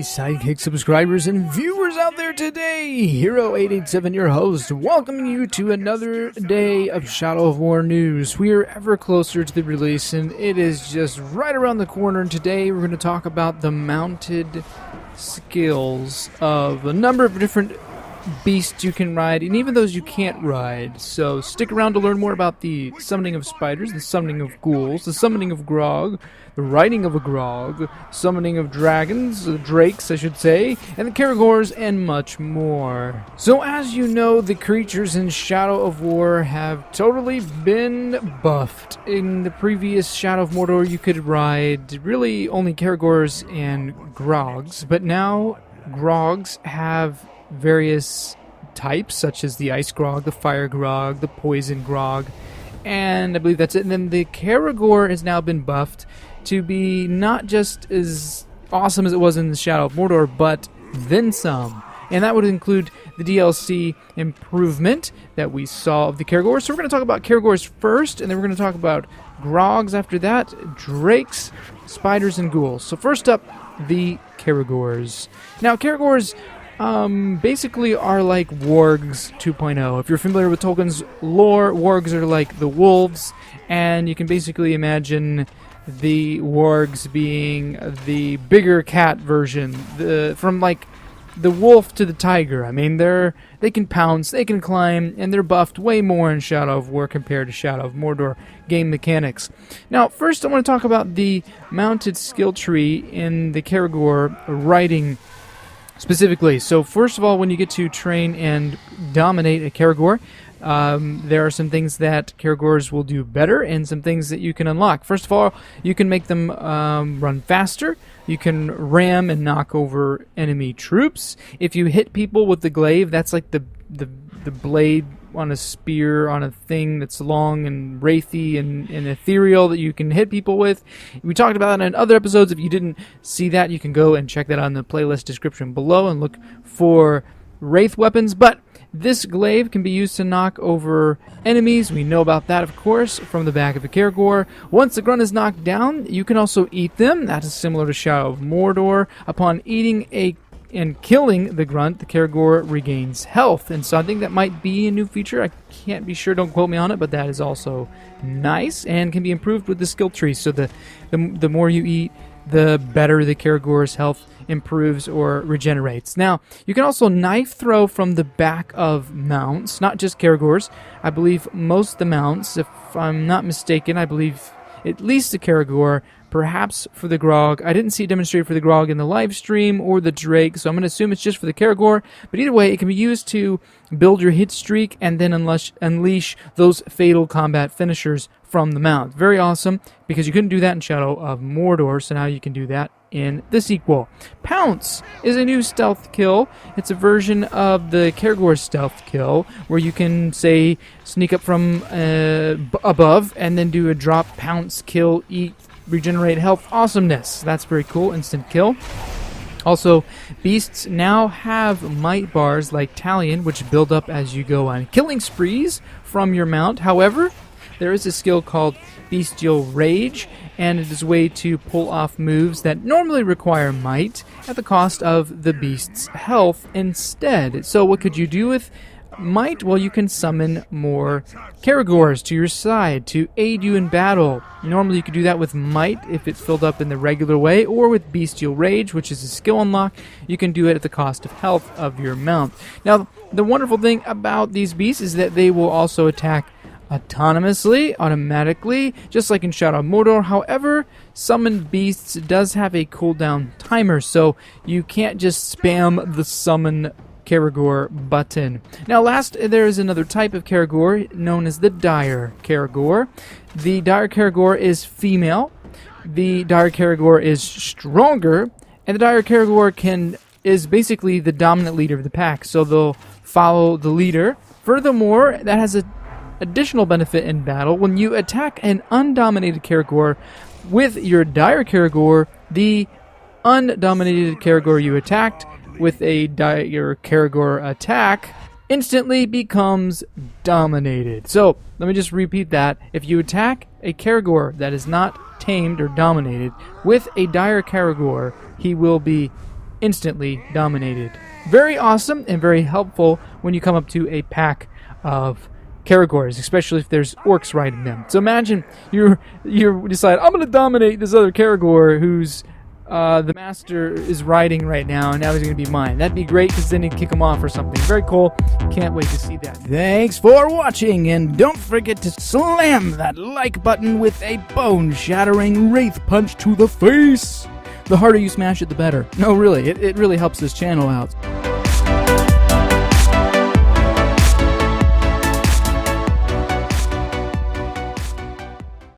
sidekick subscribers and viewers out there today. Hero887, your host, welcoming you to another day of Shadow of War news. We are ever closer to the release, and it is just right around the corner. And today we're going to talk about the mounted skills of a number of different beasts you can ride, and even those you can't ride. So stick around to learn more about the summoning of spiders, the summoning of ghouls, the summoning of grog, the riding of a grog, summoning of dragons, drakes I should say, and the CARAGORs, and much more. So as you know, the creatures in Shadow of War have totally been buffed. In the previous Shadow of Mordor you could ride really only CARAGORs and grogs, but now grogs have various types, such as the ice grog, the fire grog, the poison grog, and I believe that's it. And then the CARAGOR has now been buffed to be not just as awesome as it was in the Shadow of Mordor, but then some. And that would include the DLC improvement that we saw of the CARAGOR. So we're going to talk about CARAGORs first, and then we're going to talk about grogs after that, drakes, spiders, and ghouls. So first up, the CARAGORs. Now, CARAGORs basically are like wargs 2.0. If you're familiar with Tolkien's lore, wargs are like the wolves, and you can basically imagine the wargs being the bigger cat version, from like the wolf to the tiger. I mean, they can pounce, they can climb, and they're buffed way more in Shadow of War compared to Shadow of Mordor game mechanics. Now, first I want to talk about the mounted skill tree in the CARAGOR riding specifically. So first of all, when you get to train and dominate a CARAGOR, there are some things that CARAGORs will do better and some things that you can unlock. First of all, you can make them run faster. You can ram and knock over enemy troops. If you hit people with the glaive, that's like the blade on a spear on a thing that's long and wraithy and ethereal that you can hit people with. We talked about that in other episodes. If you didn't see that, you can go and check that out in the playlist description below and look for wraith weapons. But this glaive can be used to knock over enemies. We know about that, of course, from the back of a CARAGOR. Once the grunt is knocked down, you can also eat them. That is similar to Shadow of Mordor. Upon eating and killing the grunt, the CARAGOR regains health. And so I think that might be a new feature. I can't be sure, don't quote me on it, but that is also nice and can be improved with the skill tree. So the more you eat, the better the CARAGOR's health improves or regenerates. Now, you can also knife throw from the back of mounts, not just CARAGORs. I believe most of the mounts, if I'm not mistaken, I believe at least the CARAGOR, perhaps for the grog. I didn't see it demonstrated for the grog in the live stream or the drake, so I'm going to assume it's just for the CARAGOR. But either way, it can be used to build your hit streak and then unleash those fatal combat finishers from the mount. Very awesome, because you couldn't do that in Shadow of Mordor, so now you can do that in the sequel. Pounce is a new stealth kill. It's a version of the CARAGOR stealth kill, where you can, say, sneak up from above and then do a drop, pounce, kill, eat, regenerate health. Awesomeness. That's very cool. Instant kill. Also, beasts now have might bars like Talion, which build up as you go on killing sprees from your mount. However, there is a skill called Bestial Rage, and it is a way to pull off moves that normally require might at the cost of the beast's health instead. So what could you do with might? Well, you can summon more CARAGORs to your side to aid you in battle. Normally you could do that with might if it's filled up in the regular way, or with Bestial Rage, which is a skill unlock. You can do it at the cost of health of your mount. Now, the wonderful thing about these beasts is that they will also attack automatically, just like in Shadow of Mordor. However, summoned beasts does have a cooldown timer, so you can't just spam the summon CARAGOR button. Now last, there is another type of CARAGOR known as the dire CARAGOR. The dire CARAGOR is female. The dire CARAGOR is stronger, and the dire CARAGOR is basically the dominant leader of the pack, so they'll follow the leader. Furthermore, that has a additional benefit in battle. When you attack an undominated CARAGOR with your dire CARAGOR, the undominated CARAGOR you attacked with a dire CARAGOR attack instantly becomes dominated. So let me just repeat that. If you attack a CARAGOR that is not tamed or dominated with a dire CARAGOR, he will be instantly dominated. Very awesome and very helpful when you come up to a pack of CARAGORs, especially if there's orcs riding them. So imagine you decide, I'm going to dominate this other CARAGOR who's the master is riding right now, and now he's going to be mine. That'd be great, because then he'd kick him off or something. Very cool. Can't wait to see that. Thanks for watching, and don't forget to slam that like button with a bone-shattering wraith punch to the face. The harder you smash it, the better. No, really, it really helps this channel out.